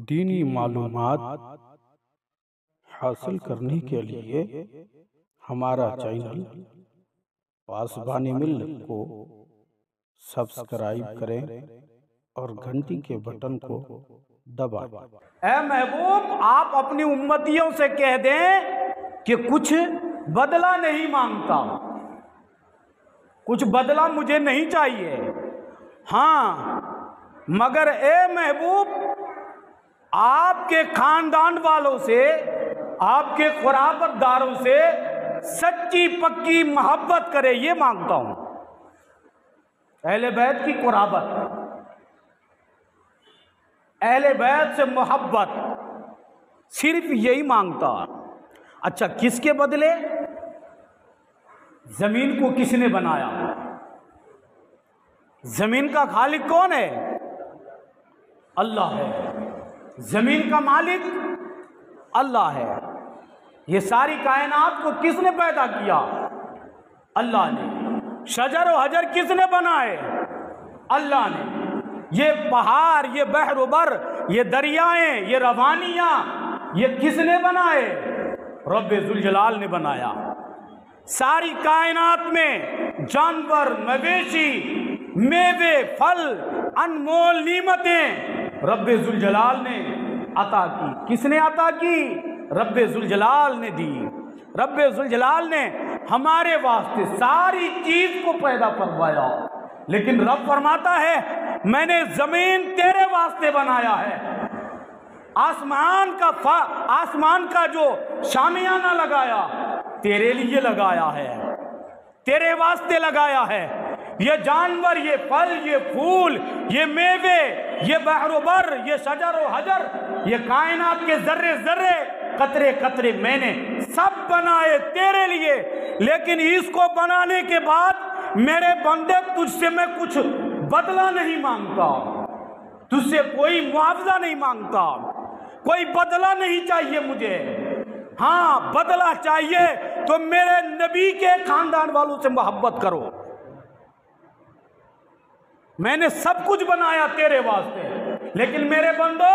دینی معلومات حاصل کرنے کے لیے ہمارا چینل پاسبانی ملت کو سبسکرائب کریں اور گھنٹی کے بٹن کو دبائیں۔ اے محبوب، آپ اپنی امتیوں سے کہہ دیں کہ کچھ بدلہ نہیں مانگتا، کچھ بدلہ مجھے نہیں چاہیے، ہاں مگر اے محبوب آپ کے خاندان والوں سے، آپ کے قرابت داروں سے سچی پکی محبت کرے، یہ مانگتا ہوں۔ اہل بیت کی قرابت، اہل بیت سے محبت، صرف یہی مانگتا۔ اچھا، کس کے بدلے؟ زمین کو کس نے بنایا؟ زمین کا خالق کون ہے؟ اللہ ہے۔ زمین کا مالک اللہ ہے۔ یہ ساری کائنات کو کس نے پیدا کیا؟ اللہ نے۔ شجر و حجر کس نے بنائے؟ اللہ نے۔ یہ پہاڑ، یہ بحر و بر، یہ دریائیں، یہ روانیاں، یہ کس نے بنائے؟ رب ذوالجلال نے بنایا۔ ساری کائنات میں جانور، مویشی، میوے، پھل، انمول نعمتیں رب ذوالجلال نے عطا کی۔ کس نے عطا کی؟ رب ذوالجلال نے دی۔ رب ذوالجلال نے ہمارے واسطے ساری چیز کو پیدا فرمایا، لیکن رب فرماتا ہے میں نے زمین تیرے واسطے بنایا ہے، آسمان کا جو شامیانہ لگایا تیرے لیے لگایا ہے، تیرے واسطے لگایا ہے۔ یہ جانور، یہ پھل، یہ پھول، یہ میوے، یہ بحر و بر، یہ شجر و حجر، یہ کائنات کے ذرے ذرے، قطرے قطرے میں نے سب بنائے تیرے لیے، لیکن اس کو بنانے کے بعد میرے بندے تجھ سے میں کچھ بدلہ نہیں مانگتا، تجھ سے کوئی معاوضہ نہیں مانگتا، کوئی بدلہ نہیں چاہیے مجھے۔ ہاں بدلہ چاہیے تو میرے نبی کے خاندان والوں سے محبت کرو۔ میں نے سب کچھ بنایا تیرے واسطے، لیکن میرے بندو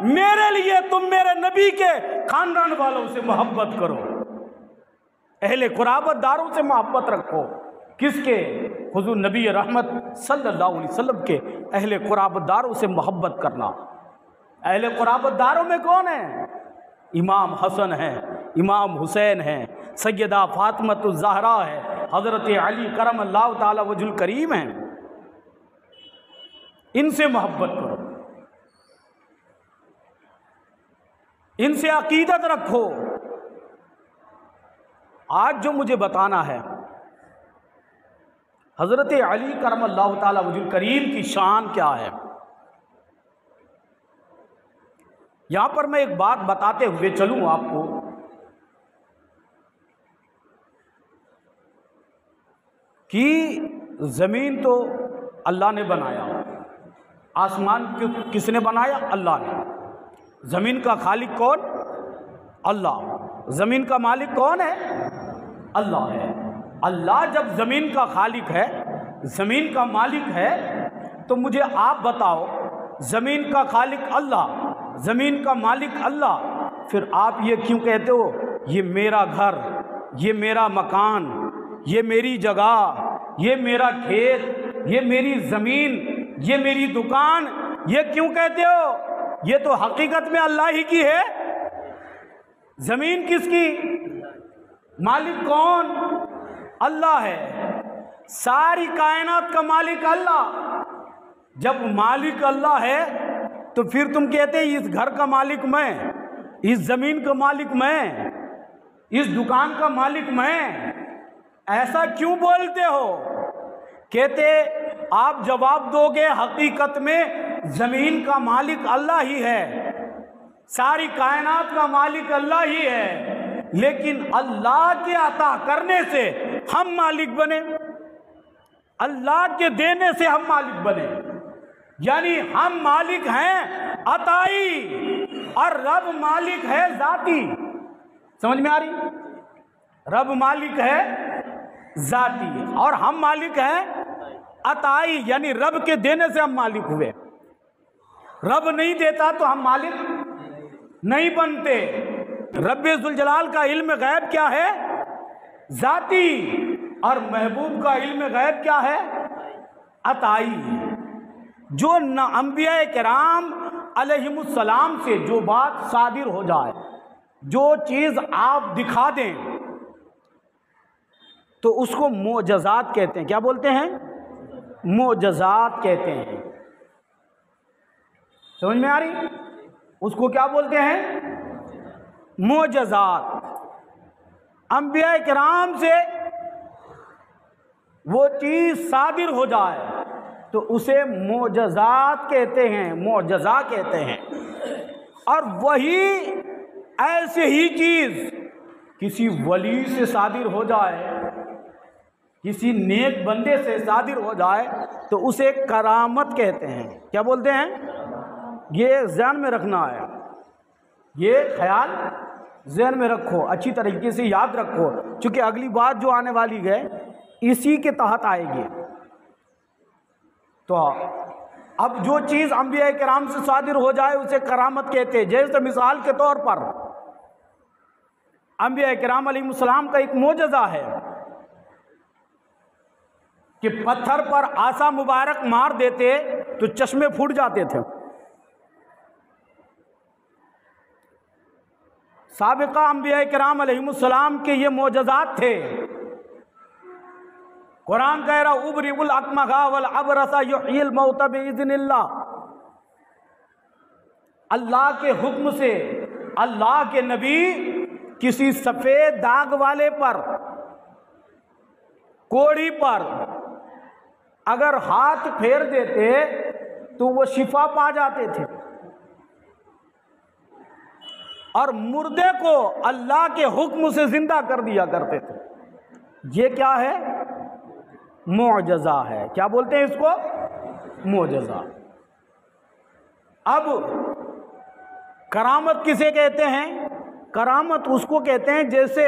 میرے لیے تم میرے نبی کے خاندان والوں سے محبت کرو، اہل قرابت داروں سے محبت رکھو۔ کس کے؟ حضور نبی رحمت صلی اللہ علیہ وسلم کے اہل قرابت داروں سے محبت کرنا۔ اہل قرابت داروں میں کون ہیں؟ امام حسن ہے، امام حسین ہے، سیدہ فاطمۃ الزہرا ہے، حضرت علی کرم اللہ تعالی وجہ الکریم ہیں۔ ان سے محبت کرو، ان سے عقیدت رکھو۔ آج جو مجھے بتانا ہے حضرت علی کرم اللہ تعالی وجہ الکریم کی شان کیا ہے، یہاں پر میں ایک بات بتاتے ہوئے چلوں آپ کو کہ زمین تو اللہ نے بنایا، آسمان کس نے بنایا؟ اللہ نے۔ زمین کا خالق کون؟ اللہ۔ زمین کا مالک کون ہے؟ اللہ ہے۔ اللہ جب زمین کا خالق ہے، زمین کا مالک ہے، تو مجھے آپ بتاؤ، زمین کا خالق اللہ، زمین کا مالک اللہ، پھر آپ یہ کیوں کہتے ہو یہ میرا گھر، یہ میرا مکان، یہ میری جگہ، یہ میرا کھیت، یہ میری زمین، یہ میری دکان، یہ کیوں کہتے ہو؟ یہ تو حقیقت میں اللہ ہی کی ہے۔ زمین کس کی؟ مالک کون؟ اللہ ہے۔ ساری کائنات کا مالک اللہ۔ جب مالک اللہ ہے تو پھر تم کہتے ہیں اس گھر کا مالک میں، اس زمین کا مالک میں، اس دکان کا مالک میں، ایسا کیوں بولتے ہو؟ کہتے آپ جواب دو گے حقیقت میں زمین کا مالک اللہ ہی ہے، ساری کائنات کا مالک اللہ ہی ہے، لیکن اللہ کے عطا کرنے سے ہم مالک بنے، اللہ کے دینے سے ہم مالک بنے، یعنی ہم مالک ہیں عطائی اور رب مالک ہے ذاتی۔ سمجھ میں آ رہی؟ رب مالک ہے ذاتی اور ہم مالک ہیں عطائی، یعنی رب کے دینے سے ہم مالک ہوئے۔ رب نہیں دیتا تو ہم مالک نہیں بنتے۔ رب ذوالجلال کا علم غیب کیا ہے؟ ذاتی، اور محبوب کا علم غیب کیا ہے؟ عطائی۔ جو انبیاء کرام علیہم السلام سے جو بات صادر ہو جائے، جو چیز آپ دکھا دیں تو اس کو معجزات کہتے ہیں۔ کیا بولتے ہیں؟ معجزات کہتے ہیں۔ سمجھ میں آ رہی؟ اس کو کیا بولتے ہیں؟ معجزات۔ انبیاء کرام سے وہ چیز صادر ہو جائے تو اسے معجزات کہتے ہیں، معجزہ کہتے ہیں۔ اور وہی ایسے ہی چیز کسی ولی سے صادر ہو جائے، کسی نیک بندے سے صادر ہو جائے تو اسے کرامت کہتے ہیں۔ کیا بولتے ہیں؟ یہ ذہن میں رکھنا ہے، یہ خیال ذہن میں رکھو، اچھی طریقے سے یاد رکھو، چونکہ اگلی بات جو آنے والی ہے اسی کے تحت آئے گی۔ تو اب جو چیز انبیاء کرام سے صادر ہو جائے اسے کرامت کہتے ہیں۔ جیسے مثال کے طور پر انبیاء کرام علیہ السلام کا ایک معجزہ ہے کہ پتھر پر عصا مبارک مار دیتے تو چشمے پھوٹ جاتے تھے۔ سابقہ انبیاء کرام علیہ السلام کے یہ معجزات تھے۔ قرآن کہہ رہا ابرئ الاکمہ والابرص یحیی الموتى باذن اللہ۔ اللہ کے حکم سے اللہ کے نبی کسی سفید داغ والے پر، کوڑی پر اگر ہاتھ پھیر دیتے تو وہ شفا پا جاتے تھے، اور مردے کو اللہ کے حکم سے زندہ کر دیا کرتے تھے۔ یہ کیا ہے؟ معجزہ ہے۔ کیا بولتے ہیں اس کو؟ معجزہ۔ اب کرامت کسے کہتے ہیں؟ کرامت اس کو کہتے ہیں جیسے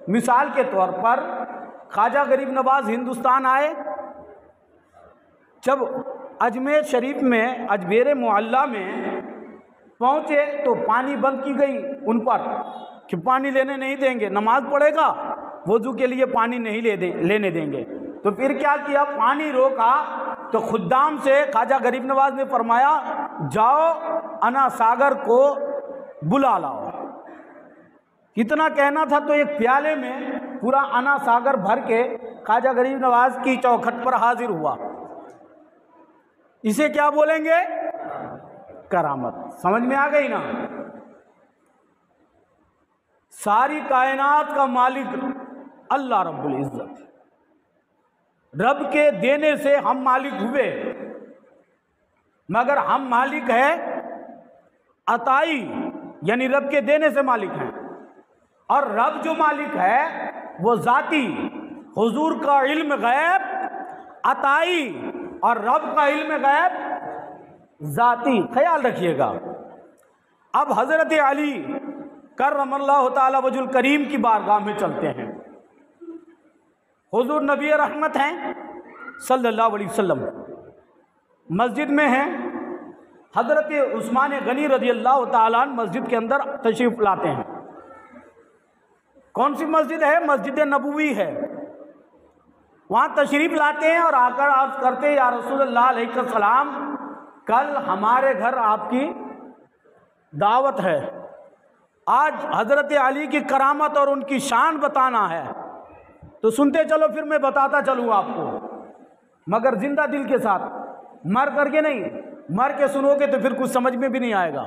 مثال کے طور پر خواجہ غریب نواز ہندوستان آئے، جب اجمیر شریف میں اجمیر معلیٰ میں پہنچے تو پانی بند کی گئی ان پر کہ پانی لینے نہیں دیں گے، نماز پڑھے گا وضو کے لیے پانی نہیں لینے دیں گے۔ تو پھر کیا کیا؟ پانی روکا تو خدام سے خواجہ غریب نواز نے فرمایا جاؤ انا ساگر کو بلا لاؤ۔ کتنا کہنا تھا تو ایک پیالے میں پورا انا ساگر بھر کے خواجہ غریب نواز کی چوکھٹ پر حاضر ہوا۔ اسے کیا بولیں گے؟ کرامت۔ سمجھ میں آ گئی نا؟ ساری کائنات کا مالک اللہ رب العزت، رب کے دینے سے ہم مالک ہوئے، مگر ہم مالک ہیں عطائی، یعنی رب کے دینے سے مالک ہیں، اور رب جو مالک ہے وہ ذاتی۔ حضور کا علم غیب عطائی اور رب کا علم غیب ذاتی۔ خیال رکھیے گا۔ اب حضرت علی کرم اللہ تعالی وجہ الکریم کی بارگاہ میں چلتے ہیں۔ حضور نبی رحمت ہیں صلی اللہ علیہ وسلم، مسجد میں ہیں۔ حضرت عثمان غنی رضی اللہ تعالیٰ عنہ مسجد کے اندر تشریف لاتے ہیں۔ کون سی مسجد ہے؟ مسجد نبوی ہے۔ وہاں تشریف لاتے ہیں اور آ کر عرض کرتے ہیں یا رسول اللہ علیہ السلام کل ہمارے گھر آپ کی دعوت ہے، آج حضرت علی کی کرامت اور ان کی شان بتانا ہے۔ تو سنتے چلو، پھر میں بتاتا چلوں آپ کو، مگر زندہ دل کے ساتھ، مر کر کے نہیں۔ مر کے سنو گے تو پھر کچھ سمجھ میں بھی نہیں آئے گا،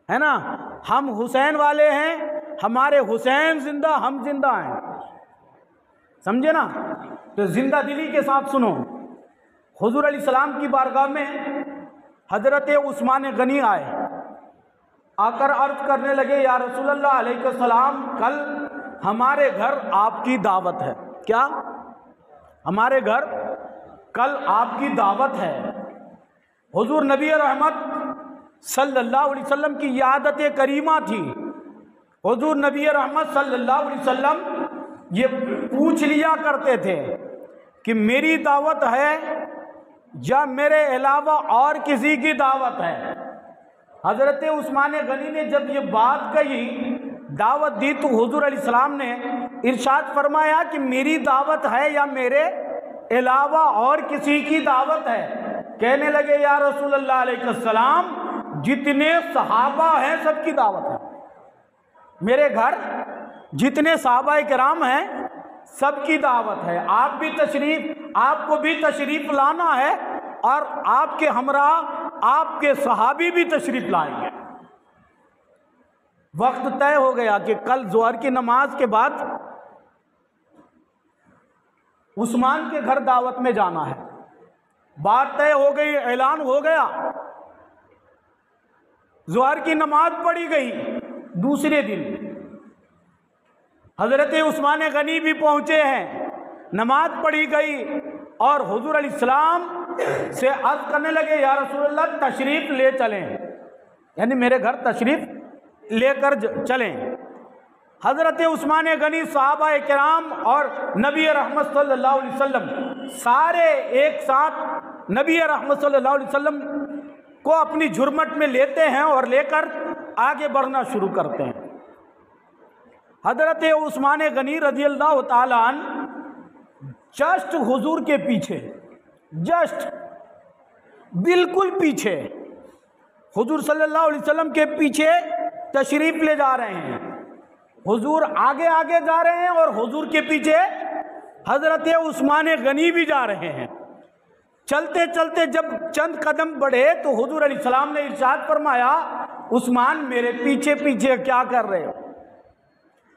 ہے نا؟ ہم حسین والے ہیں، ہمارے حسین زندہ، ہم زندہ ہیں، سمجھے نا؟ تو زندہ دلی کے ساتھ سنو۔ حضور علیہ السلام کی بارگاہ میں حضرت عثمان غنی آئے، آ کر عرض کرنے لگے یا رسول اللہ علیہ السلام کل ہمارے گھر آپ کی دعوت ہے۔ کیا؟ ہمارے گھر کل آپ کی دعوت ہے۔ حضور نبی رحمت صلی اللہ علیہ وسلم کی یہ عادت کریمہ تھی۔ حضور نبی رحمت صلی اللہ علیہ وسلم یہ پوچھ لیا کرتے تھے کہ میری دعوت ہے یا میرے علاوہ اور کسی کی دعوت ہے؟ حضرت عثمان غنی نے جب یہ بات کہی، دعوت دی، تو حضور علیہ السلام نے ارشاد فرمایا کہ میری دعوت ہے یا میرے علاوہ اور کسی کی دعوت ہے؟ کہنے لگے یا رسول اللہ علیہ السلام جتنے صحابہ ہیں سب کی دعوت ہے، میرے گھر جتنے صحابہ کرام ہیں سب کی دعوت ہے، آپ کو بھی تشریف لانا ہے اور آپ کے ہمراہ آپ کے صحابی بھی تشریف لائیں گے۔ وقت طے ہو گیا کہ کل ظہر کی نماز کے بعد عثمان کے گھر دعوت میں جانا ہے، بات طے ہو گئی، اعلان ہو گیا، ظہر کی نماز پڑھی گئی۔ دوسرے دن حضرت عثمان غنی بھی پہنچے ہیں، نماز پڑھی گئی اور حضور علیہ السلام سے عرض کرنے لگے یا رسول اللہ تشریف لے چلیں، یعنی میرے گھر تشریف لے کر چلیں۔ حضرت عثمان غنی، صحابہ کرام اور نبی رحمت صلی اللہ علیہ وسلم سارے ایک ساتھ نبی رحمت صلی اللہ علیہ وسلم کو اپنی جھرمٹ میں لیتے ہیں اور لے کر آگے بڑھنا شروع کرتے ہیں۔ حضرت عثمان غنی رضی اللہ تعالیٰ عنہ جسٹ حضور کے پیچھے، جسٹ بالکل پیچھے، حضور صلی اللہ علیہ وسلم کے پیچھے تشریف لے جا رہے ہیں۔ حضور آگے آگے جا رہے ہیں اور حضور کے پیچھے حضرت عثمان غنی بھی جا رہے ہیں۔ چلتے چلتے جب چند قدم بڑھے تو حضور علیہ السلام نے ارشاد فرمایا عثمان میرے پیچھے پیچھے کیا کر رہے ہو؟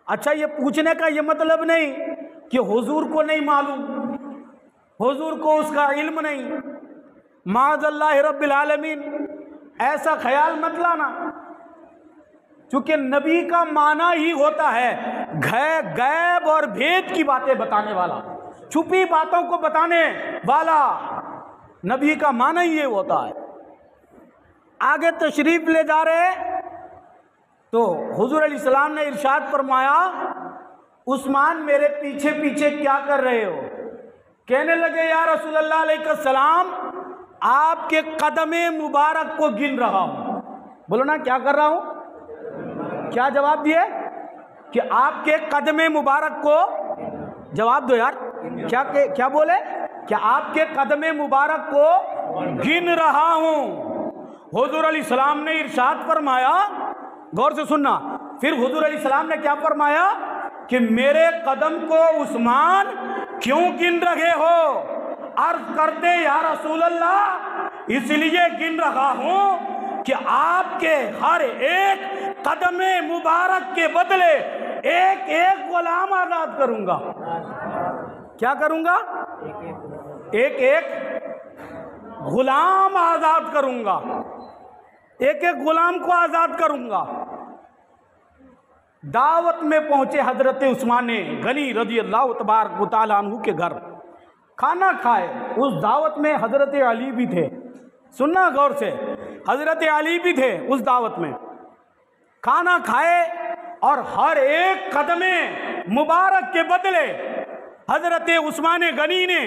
اچھا یہ پوچھنے کا یہ مطلب نہیں کہ حضور کو نہیں معلوم، حضور کو اس کا علم نہیں، معاذ اللہ رب العالمین، ایسا خیال مت لانا، چونکہ نبی کا معنی ہی ہوتا ہے غیب اور بھید کی باتیں بتانے والا، چھپی باتوں کو بتانے والا، نبی کا معنی ہی یہ ہوتا ہے۔ آگے تشریف لے جا رہے تو حضور علیہ السلام نے ارشاد فرمایا عثمان میرے پیچھے پیچھے کیا کر رہے ہو؟ کہنے لگے یا رسول اللہ علیہ السلام آپ کے قدم مبارک کو گن رہا ہوں۔ بولو نا کیا کر رہا ہوں؟ کیا جواب دیے؟ کہ آپ کے قدم مبارک کو، جواب دو یار، کیا بولے؟ کہ آپ کے قدم مبارک کو گن رہا ہوں۔ حضور علیہ السلام نے ارشاد فرمایا، غور سے سننا، پھر حضور علیہ السلام نے کیا فرمایا کہ میرے قدم کو عثمان کیوں گن رہے ہو؟ عرض کرتے یا رسول اللہ اس لیے گن رہا ہوں کہ آپ کے ہر ایک قدم مبارک کے بدلے ایک ایک غلام آزاد کروں گا۔ کیا کروں گا؟ ایک ایک غلام آزاد کروں گا، ایک ایک غلام کو آزاد کروں گا۔ دعوت میں پہنچے حضرت عثمان غنی رضی اللہ تبارک و تعالیٰ عنہ کے گھر، کھانا کھائے۔ اس دعوت میں حضرت علی بھی تھے، سننا غور سے، حضرت علی بھی تھے اس دعوت میں۔ کھانا کھائے اور ہر ایک قدم مبارک کے بدلے حضرت عثمان غنی نے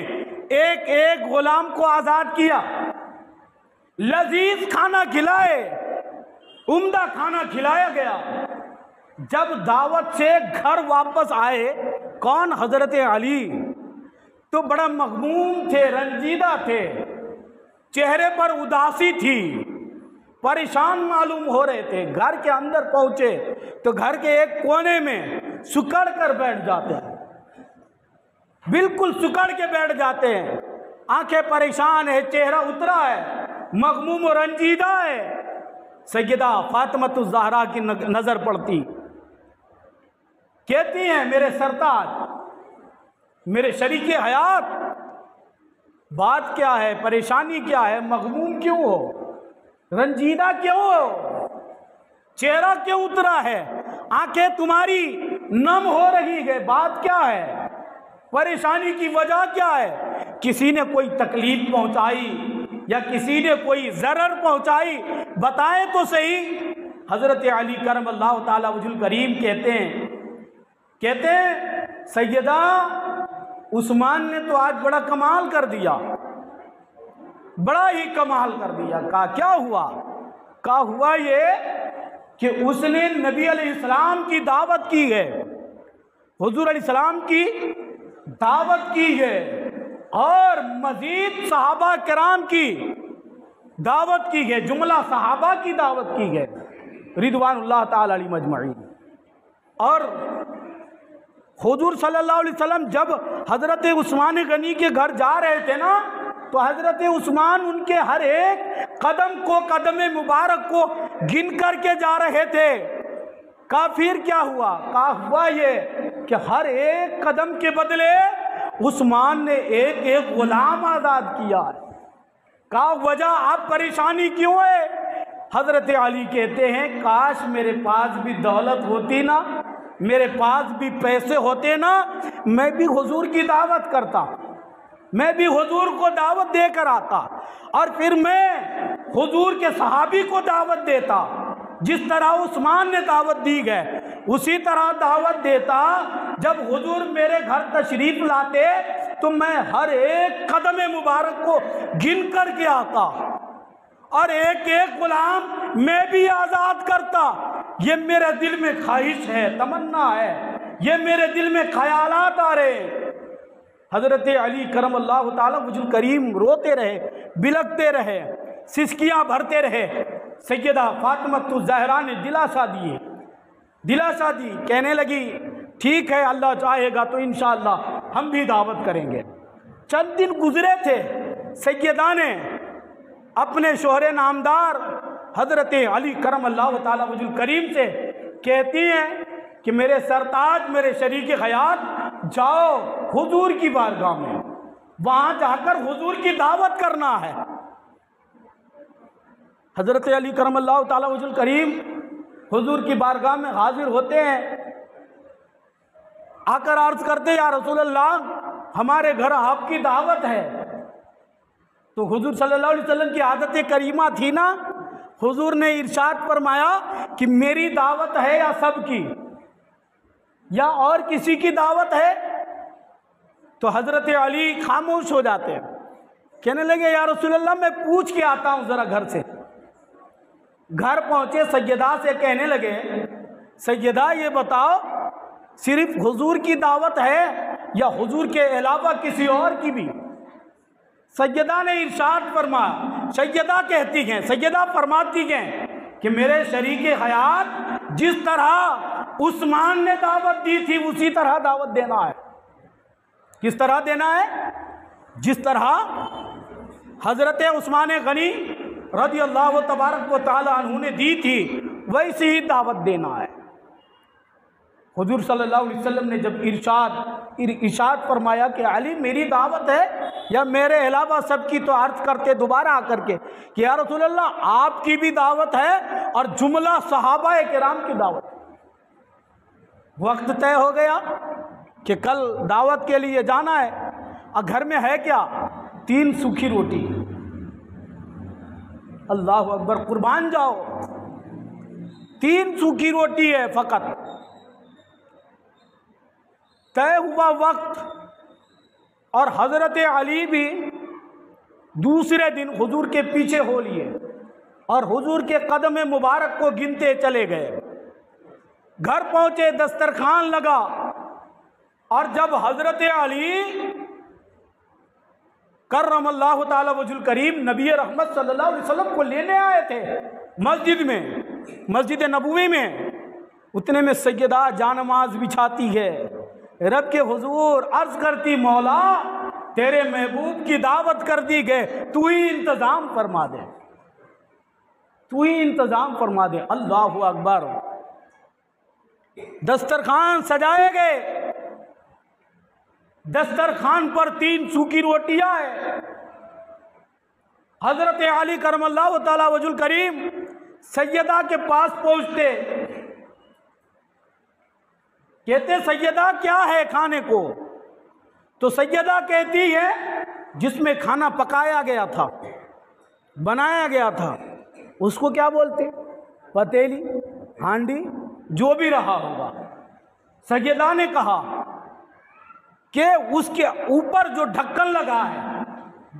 ایک ایک غلام کو آزاد کیا، لذیذ کھانا کھلائے، عمدہ کھانا کھلایا گیا۔ جب دعوت سے گھر واپس آئے، کون؟ حضرت علی، تو بڑا مغموم تھے، رنجیدہ تھے، چہرے پر اداسی تھی، پریشان معلوم ہو رہے تھے۔ گھر کے اندر پہنچے تو گھر کے ایک کونے میں سکڑ کر بیٹھ جاتے ہیں، بالکل سکڑ کے بیٹھ جاتے ہیں، آنکھیں پریشان ہے، چہرہ اترا ہے، مغموم و رنجیدہ ہے۔ سیدہ فاطمہ الزہرا کی نظر پڑتی، کہتی ہیں میرے سرتاج، میرے شریک حیات، بات کیا ہے؟ پریشانی کیا ہے؟ مغموم کیوں ہو؟ رنجیدہ کیوں ہو؟ چہرہ کیوں اترا ہے؟ آنکھیں تمہاری نم ہو رہی ہے، بات کیا ہے؟ پریشانی کی وجہ کیا ہے؟ کسی نے کوئی تکلیف پہنچائی یا کسی نے کوئی ضرر پہنچائی؟ بتائیں تو صحیح۔ حضرت علی کرم اللہ تعالی وجہ الکریم کہتے ہیں سیدہ عثمان نے تو آج بڑا کمال کر دیا، بڑا ہی کمال کر دیا. کہا کیا ہوا؟ کہا ہوا یہ کہ اس نے نبی علیہ السلام کی دعوت کی ہے، حضور علیہ السلام کی دعوت کی ہے، اور مزید صحابہ کرام کی دعوت کی ہے، جملہ صحابہ کی دعوت کی ہے رضوان اللہ تعالی علیہ مجمعین. اور حضور صلی اللہ علیہ وسلم جب حضرت عثمان غنی کے گھر جا رہے تھے نا، تو حضرت عثمان ان کے ہر ایک قدم مبارک کو گن کر کے جا رہے تھے. کہا پھر کیا ہوا؟ کہا ہوا یہ کہ ہر ایک قدم کے بدلے عثمان نے ایک ایک غلام آزاد کیا ہے. کہا وجہ آپ پریشانی کیوں ہے؟ حضرت علی کہتے ہیں کاش میرے پاس بھی دولت ہوتی نا، میرے پاس بھی پیسے ہوتے نا، میں بھی حضور کی دعوت کرتا، میں بھی حضور کو دعوت دے کر آتا، اور پھر میں حضور کے صحابی کو دعوت دیتا. جس طرح عثمان نے دعوت دی گئے اسی طرح دعوت دیتا. جب حضور میرے گھر تشریف لاتے تو میں ہر ایک قدم مبارک کو گن کر کے آتا، اور ایک ایک غلام میں بھی آزاد کرتا. یہ میرے دل میں خواہش ہے، تمنا ہے، یہ میرے دل میں خیالات آ رہے. حضرت علی کرم اللہ تعالی وجہ الکریم روتے رہے، بلکتے رہے، سسکیاں بھرتے رہے. سیدہ فاطمہ الزہرا نے دلاسا دی، کہنے لگی ٹھیک ہے اللہ چاہے گا تو انشاءاللہ ہم بھی دعوت کریں گے. چند دن گزرے تھے، سیدہ نے اپنے شوہر نامدار حضرت علی کرم اللہ تعالی وجہ الکریم سے کہتی ہیں کہ میرے سرتاج، میرے شریک حیات، جاؤ حضور کی بارگاہ میں، وہاں جا کر حضور کی دعوت کرنا ہے. حضرت علی کرم اللہ تعالی وجہ الکریم حضور کی بارگاہ میں حاضر ہوتے ہیں، آ کر عرض کرتے یا رسول اللہ ہمارے گھر آپ کی دعوت ہے. تو حضور صلی اللہ علیہ وسلم کی عادت کریمہ تھی نا، حضور نے ارشاد فرمایا کہ میری دعوت ہے یا سب کی، یا اور کسی کی دعوت ہے؟ تو حضرت علی خاموش ہو جاتے ہیں، کہنے لگے یا رسول اللہ میں پوچھ کے آتا ہوں ذرا گھر سے. گھر پہنچے، سیدہ سے کہنے لگے سیدہ یہ بتاؤ صرف حضور کی دعوت ہے یا حضور کے علاوہ کسی اور کی بھی؟ سیدہ نے ارشاد فرمایا، سیدہ کہتی ہیں، سیدہ فرماتی ہیں کہ میرے شریک حیات جس طرح عثمان نے دعوت دی تھی اسی طرح دعوت دینا ہے. کس طرح دینا ہے؟ جس طرح حضرت عثمان غنی رضی اللہ تبارک و تعالی عنہ نے دی تھی ویسی ہی دعوت دینا ہے. حضور صلی اللہ علیہ وسلم نے جب ارشاد فرمایا کہ علی میری دعوت ہے یا میرے علاوہ سب کی، تو عرض کرتے دوبارہ آ کر کے کہ یا رسول اللہ آپ کی بھی دعوت ہے اور جملہ صحابہ کرام کی دعوت. وقت طے ہو گیا کہ کل دعوت کے لیے جانا ہے، اور گھر میں ہے کیا؟ 3 سوکھی روٹی. اللہ اکبر، قربان جاؤ، 3 سوکھی روٹی ہے فقط. طے ہوا وقت، اور حضرت علی بھی دوسرے دن حضور کے پیچھے ہو لیے اور حضور کے قدم مبارک کو گنتے چلے گئے. گھر پہنچے، دسترخوان لگا، اور جب حضرت علی کرم اللہ تعالی وجہ الکریم نبی رحمت صلی اللہ علیہ وسلم کو لینے آئے تھے مسجد میں، مسجد نبوی میں، اتنے میں سیدہ جانماز بچھاتی ہے، رب کے حضور عرض کرتی مولا تیرے محبوب کی دعوت کر دی گئے، تو ہی انتظام فرما دے، تو ہی انتظام فرما دے. اللہ اکبر. دسترخوان سجائے گئے، دسترخوان پر 3 سوکھی روٹیاں ہیں. حضرت علی کرم اللہ تعالی وجہ الکریم سیدہ کے پاس پہنچتے، کہتے سیدہ کیا ہے کھانے کو؟ تو سیدہ کہتی ہے جس میں کھانا پکایا گیا تھا، بنایا گیا تھا، اس کو کیا بولتے؟ پتیلی، ہانڈی، جو بھی رہا ہوگا. سیدہ نے کہا کہ اس کے اوپر جو ڈھکن لگا ہے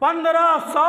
1500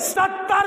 70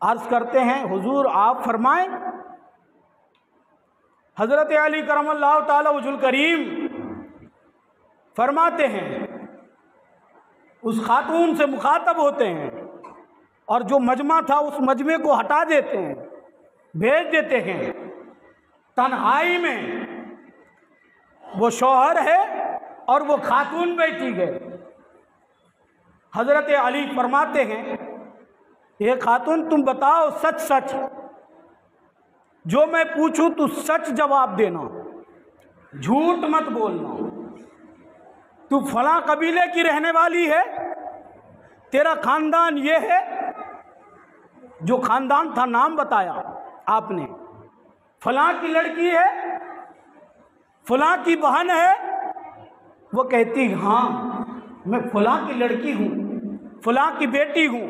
عرض کرتے ہیں حضور آپ فرمائیں۔ حضرت علی کرم اللہ تعالی وجہ الکریم فرماتے ہیں، اس خاتون سے مخاطب ہوتے ہیں اور جو مجمع تھا اس مجمع کو ہٹا دیتے ہیں، بھیج دیتے ہیں۔ تنہائی میں وہ شوہر ہے اور وہ خاتون بیٹھی ہے۔ حضرت علی فرماتے ہیں، یہ خاتون تم بتاؤ سچ سچ، جو میں پوچھوں تو سچ جواب دینا، جھوٹ مت بولنا۔ تو فلاں قبیلے کی رہنے والی ہے، تیرا خاندان یہ ہے، جو خاندان تھا نام بتایا آپ نے، فلاں کی لڑکی ہے، فلاں کی بہن ہے۔ وہ کہتی ہاں میں فلاں کی لڑکی ہوں، فلاں کی بیٹی ہوں،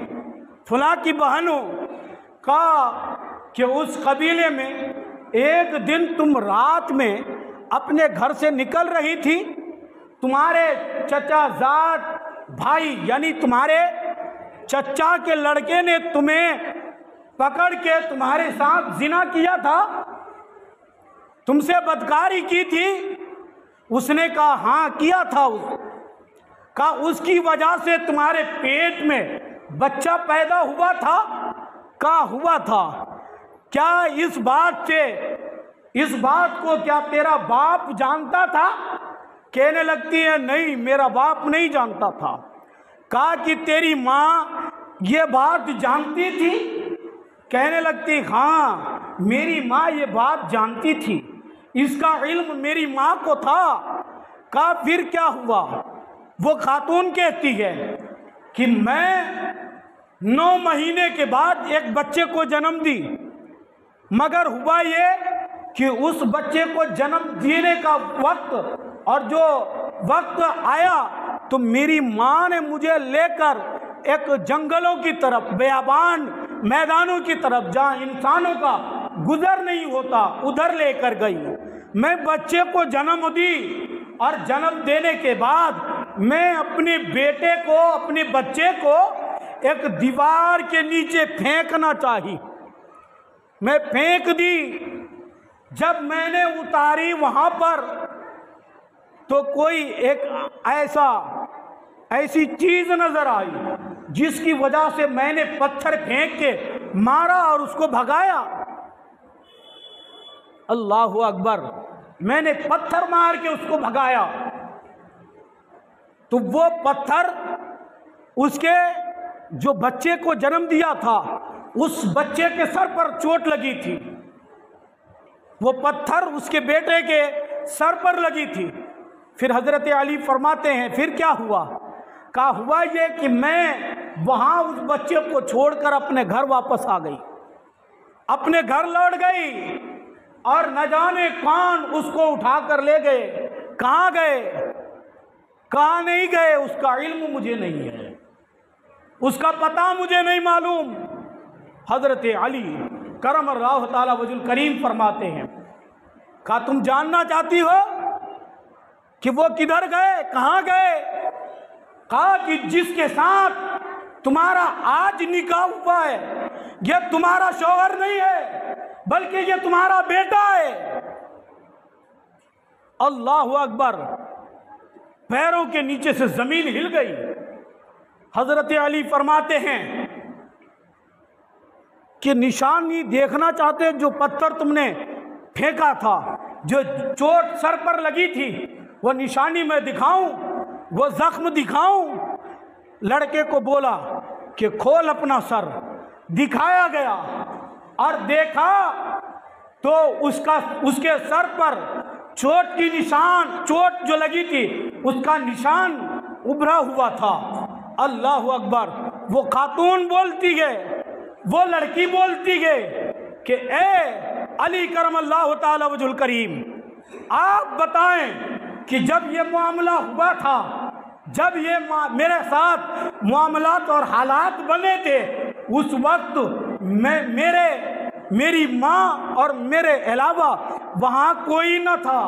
فلاں کی بہن ہوں۔ کہا کہ اس قبیلے میں ایک دن تم رات میں اپنے گھر سے نکل رہی تھی، تمہارے چچا زاد بھائی یعنی تمہارے چچا کے لڑکے نے تمہیں پکڑ کے تمہارے ساتھ زنا کیا تھا، تم سے بدکاری کی تھی۔ اس نے کہا ہاں کیا تھا۔ کہا اس کی وجہ سے تمہارے پیٹ میں بچہ پیدا ہوا تھا؟ کہا ہوا تھا۔ کیا اس بات کو کیا تیرا باپ جانتا تھا؟ کہنے لگتی ہے نہیں میرا باپ نہیں جانتا تھا۔ کہا کہ تیری ماں یہ بات جانتی تھی؟ کہنے لگتی ہاں میری ماں یہ بات جانتی تھی، اس کا علم میری ماں کو تھا۔ کہا پھر کیا ہوا؟ وہ خاتون کہتی ہے کہ میں 9 مہینے کے بعد ایک بچے کو جنم دی، مگر ہوا یہ کہ اس بچے کو جنم دینے کا وقت اور جو وقت آیا تو میری ماں نے مجھے لے کر ایک جنگلوں کی طرف، بیابان میدانوں کی طرف جہاں انسانوں کا گزر نہیں ہوتا ادھر لے کر گئی۔ میں بچے کو جنم دی اور جنم دینے کے بعد میں اپنے بیٹے کو، اپنے بچے کو ایک دیوار کے نیچے پھینکنا چاہی، میں پھینک دی۔ جب میں نے اتاری وہاں پر تو کوئی ایک ایسی چیز نظر آئی جس کی وجہ سے میں نے پتھر پھینک کے مارا اور اس کو بھگایا۔ اللہ اکبر، میں نے پتھر مار کے اس کو بھگایا تو وہ پتھر اس کے جو بچے کو جنم دیا تھا اس بچے کے سر پر چوٹ لگی تھی، وہ پتھر اس کے بیٹے کے سر پر لگی تھی۔ پھر حضرت علی فرماتے ہیں پھر کیا ہوا؟ کہا ہوا یہ کہ میں وہاں اس بچے کو چھوڑ کر اپنے گھر واپس آ گئی، اپنے گھر لوٹ گئی، اور نہ جانے کون اس کو اٹھا کر لے گئے، کہاں گئے کہاں نہیں گئے اس کا علم مجھے نہیں ہے، اس کا پتہ مجھے نہیں معلوم۔ حضرت علی کرم اللہ تعالی وجہ الکریم فرماتے ہیں، کہا تم جاننا چاہتی ہو کہ وہ کدھر گئے، کہاں گئے؟ کہا کہ جس کے ساتھ تمہارا آج نکاح ہوا ہے یہ تمہارا شوہر نہیں ہے بلکہ یہ تمہارا بیٹا ہے۔ اللہ اکبر، پیروں کے نیچے سے زمین ہل گئی۔ حضرت علی فرماتے ہیں کہ نشانی دیکھنا چاہتے جو پتھر تم نے پھینکا تھا، جو چوٹ سر پر لگی تھی، وہ نشانی میں دکھاؤں، وہ زخم دکھاؤں؟ لڑکے کو بولا کہ کھول اپنا سر۔ دکھایا گیا اور دیکھا تو اس کے سر پر چوٹ کی نشان، چوٹ جو لگی تھی اس کا نشان ابھرا ہوا تھا۔ اللہ اکبر، وہ خاتون بولتی گئے، وہ لڑکی بولتی گئے کہ اے علی کرم اللہ تعالی وجہ الکریم، آپ بتائیں کہ جب یہ معاملہ ہوا تھا، جب یہ میرے ساتھ معاملات اور حالات بنے تھے، اس وقت میری ماں اور میرے علاوہ وہاں کوئی نہ تھا،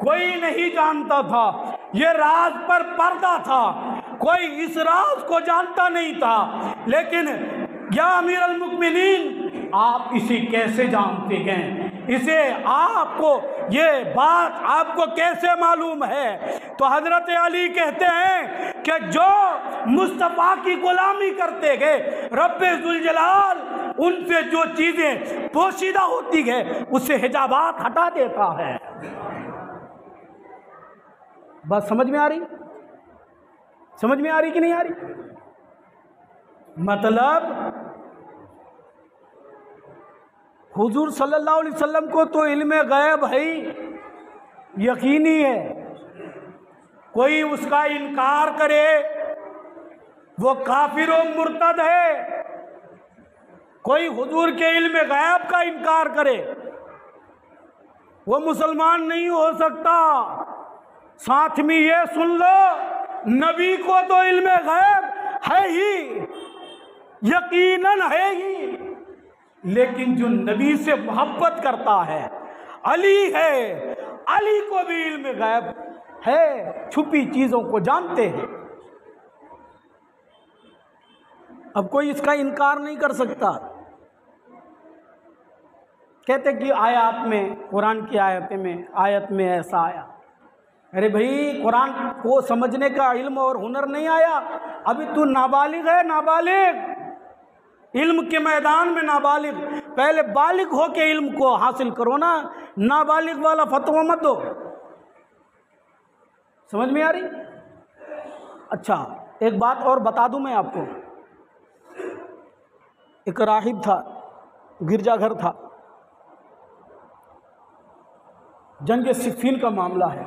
کوئی نہیں جانتا تھا، یہ راز پر پردہ تھا، کوئی اس راز کو جانتا نہیں تھا، لیکن یا امیر المؤمنین آپ اسے کیسے جانتے ہیں؟ اسے آپ کو یہ بات آپ کو کیسے معلوم ہے؟ تو حضرت علی کہتے ہیں کہ جو مصطفیٰ کی غلامی کرتے گئے رب ذوالجلال ان سے جو چیزیں پوشیدہ ہوتی ہے اس سے حجابات ہٹا دیتا ہے۔ بات سمجھ میں آ رہی؟ سمجھ میں آ رہی کہ نہیں آ رہی؟ مطلب حضور صلی اللہ علیہ وسلم کو تو علم غیب ہے، یقینی ہے، کوئی اس کا انکار کرے وہ کافر و مرتد ہے، کوئی حضور کے علم غیب کا انکار کرے وہ مسلمان نہیں ہو سکتا۔ ساتھ میں یہ سن لو، نبی کو تو علم غیب ہے ہی، یقیناً ہے ہی، لیکن جو نبی سے محبت کرتا ہے علی ہے، علی کو بھی علم غیب ہے، چھپی چیزوں کو جانتے ہیں۔ اب کوئی اس کا انکار نہیں کر سکتا۔ کہتے کہ آیات میں، قرآن کی آیت میں ایسا آیا۔ ارے بھائی، قرآن کو سمجھنے کا علم اور ہنر نہیں آیا، ابھی تو نابالغ ہے، نابالغ، علم کے میدان میں نابالغ۔ پہلے بالغ ہو کے علم کو حاصل کرو نا، نابالغ والا فتویٰ مت دو۔ سمجھ میں آ رہی؟ اچھا، ایک بات اور بتا دوں میں آپ کو۔ ایک راہب تھا، گرجا گھر تھا، جنگ صفین کا معاملہ ہے۔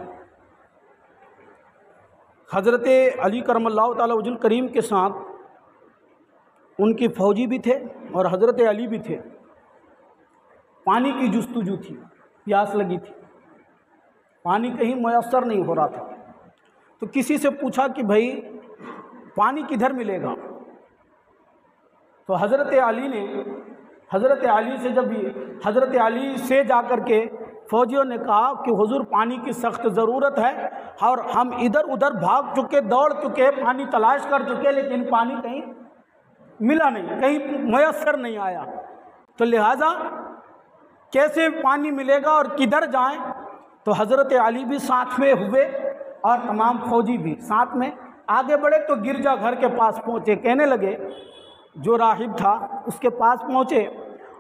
حضرت علی کرم اللہ تعالی وجہ الکریم کے ساتھ ان کی فوجی بھی تھے اور حضرت علی بھی تھے۔ پانی کی جستجو تھی، پیاس لگی تھی، پانی کہیں میسر نہیں ہو رہا تھا، تو کسی سے پوچھا کہ بھائی پانی کدھر ملے گا؟ تو حضرت علی سے جا کر کے فوجیوں نے کہا کہ حضور پانی کی سخت ضرورت ہے اور ہم ادھر ادھر بھاگ چکے، دوڑ چکے، پانی تلاش کر چکے، لیکن پانی کہیں ملا نہیں، کہیں میسر نہیں آیا، تو لہٰذا کیسے پانی ملے گا اور کدھر جائیں؟ تو حضرت علی بھی ساتھ میں ہوئے اور تمام فوجی بھی ساتھ میں آگے بڑھے، تو گرجا گھر کے پاس پہنچے، کہنے لگے، جو راہب تھا اس کے پاس پہنچے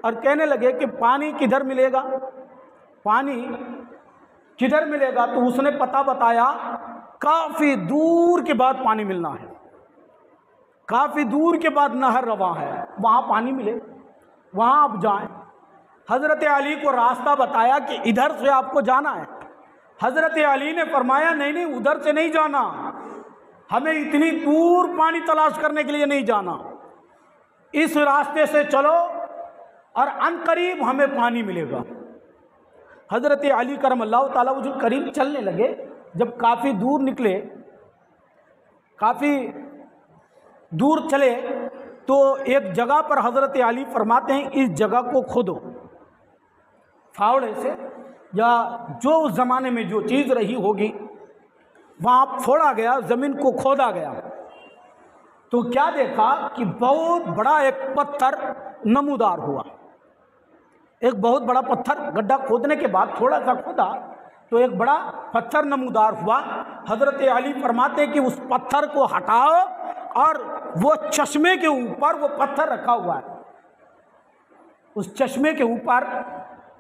اور کہنے لگے کہ پانی کدھر ملے گا؟ پانی کدھر ملے گا؟ تو اس نے پتہ بتایا، کافی دور کے بعد پانی ملنا ہے، کافی دور کے بعد نہر رواں ہے، وہاں پانی ملے، وہاں آپ جائیں۔ حضرت علی کو راستہ بتایا کہ ادھر سے آپ کو جانا ہے۔ حضرت علی نے فرمایا نہیں، ادھر سے نہیں جانا، ہمیں اتنی دور پانی تلاش کرنے کے لیے نہیں جانا، اس راستے سے چلو اور عنقریب ہمیں پانی ملے گا۔ حضرت علی کرم اللہ تعالیٰ وجہ الکریم چلنے لگے۔ جب کافی دور نکلے، کافی دور چلے، تو ایک جگہ پر حضرت علی فرماتے ہیں اس جگہ کو کھودو، پھاوڑے سے یا جو اس زمانے میں جو چیز رہی ہوگی وہاں پھوڑا گیا، زمین کو کھودا گیا، تو کیا دیکھا کہ بہت بڑا ایک پتھر نمودار ہوا۔ ایک بہت بڑا پتھر، گڈھا کھودنے کے بعد تھوڑا سا کھودا تو ایک بڑا پتھر نمودار ہوا۔ حضرت علی فرماتے کہ اس پتھر کو ہٹاؤ اور وہ چشمے کے اوپر وہ پتھر رکھا ہوا ہے، اس چشمے کے اوپر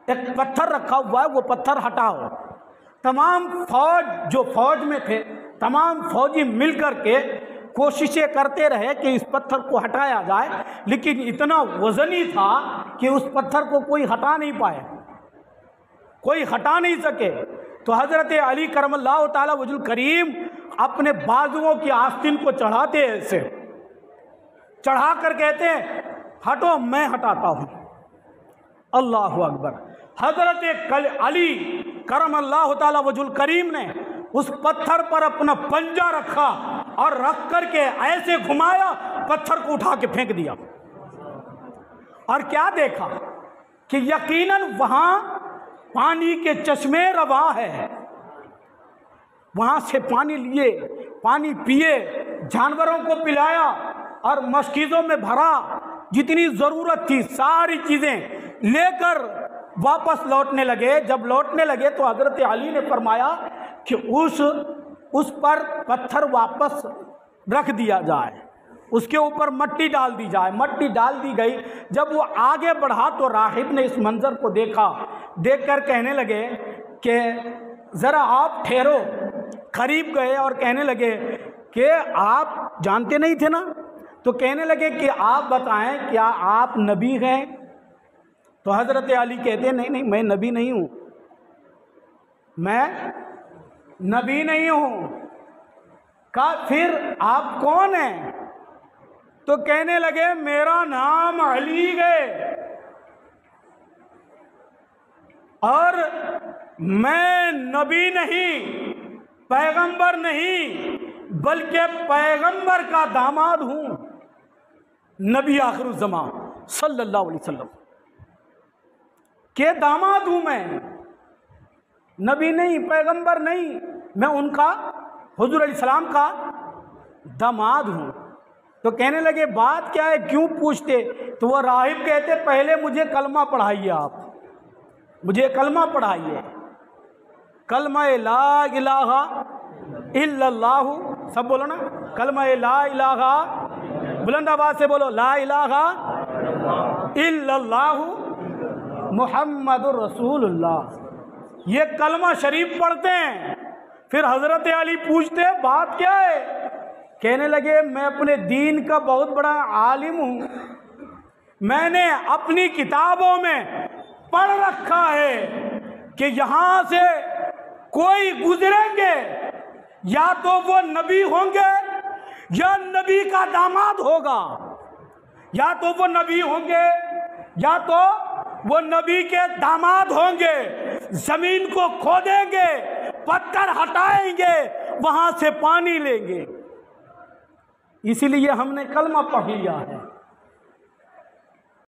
ایک پتھر رکھا ہوا ہے، وہ پتھر ہٹاؤ۔ تمام جو فوج میں تھے، تمام فوجی مل کر کے کوششیں کرتے رہے کہ اس پتھر کو ہٹایا جائے، لیکن اتنا وزنی تھا کہ اس پتھر کو کوئی ہٹا نہیں پائے، کوئی ہٹا نہیں سکے۔ تو حضرت علی کرم اللہ تعالی وجہ الکریم اپنے بازوؤں کی آستین کو چڑھاتے ہیں، ایسے چڑھا کر کہتے ہیں ہٹو، میں ہٹاتا ہوں۔ اللہ اکبر۔ حضرت علی کرم اللہ تعالی وجہ الکریم نے اس پتھر پر اپنا پنجہ رکھا اور رکھ کر کے ایسے گھمایا، پتھر کو اٹھا کے پھینک دیا، اور کیا دیکھا کہ یقیناً وہاں پانی کے چشمے رواں ہے، وہاں سے پانی لیے، پانی پیے، جانوروں کو پلایا اور مشکیزوں میں بھرا، جتنی ضرورت تھی ساری چیزیں لے کر واپس لوٹنے لگے. جب لوٹنے لگے تو حضرت علی نے فرمایا کہ اس پر پتھر واپس رکھ دیا جائے, اس کے اوپر مٹی ڈال دی جائے. مٹی ڈال دی گئی. جب وہ آگے بڑھا تو راہب نے اس منظر کو دیکھا, دیکھ کر کہنے لگے کہ ذرا آپ ٹھہرو. قریب گئے اور کہنے لگے کہ آپ جانتے نہیں تھے نا؟ تو کہنے لگے کہ آپ بتائیں کیا آپ نبی ہیں؟ تو حضرت علی کہتے ہیں نہیں میں نبی نہیں ہوں, میں نبی نہیں ہوں. کہا پھر آپ کون ہیں؟ تو کہنے لگے میرا نام علی ہے اور میں نبی نہیں, پیغمبر نہیں, بلکہ پیغمبر کا داماد ہوں, نبی آخر الزمان صلی اللہ علیہ وسلم کے داماد ہوں. میں نبی نہیں, پیغمبر نہیں, میں ان کا حضور علیہ السلام کا داماد ہوں. تو کہنے لگے بات کیا ہے, کیوں پوچھتے؟ تو وہ راہب کہتے پہلے مجھے کلمہ پڑھائیے, آپ مجھے کلمہ پڑھائیے, کلمہ لا الہ الا اللہ. سب بولو نا, کلمہ لا الہ, بلند آواز سے بولو, لا الہ الا اللہ محمد الرسول اللہ. یہ کلمہ شریف پڑھتے ہیں. پھر حضرت علی پوچھتے بات کیا ہے؟ کہنے لگے میں اپنے دین کا بہت بڑا عالم ہوں, میں نے اپنی کتابوں میں پڑھ رکھا ہے کہ یہاں سے کوئی گزریں گے یا تو وہ نبی ہوں گے یا نبی کا داماد ہوگا, یا تو وہ نبی ہوں گے یا تو وہ نبی کے داماد ہوں گے. زمین کو کھودیں گے, پتھر ہٹائیں گے, وہاں سے پانی لیں گے. اسی لیے ہم نے کلمہ پڑھ لیا ہے.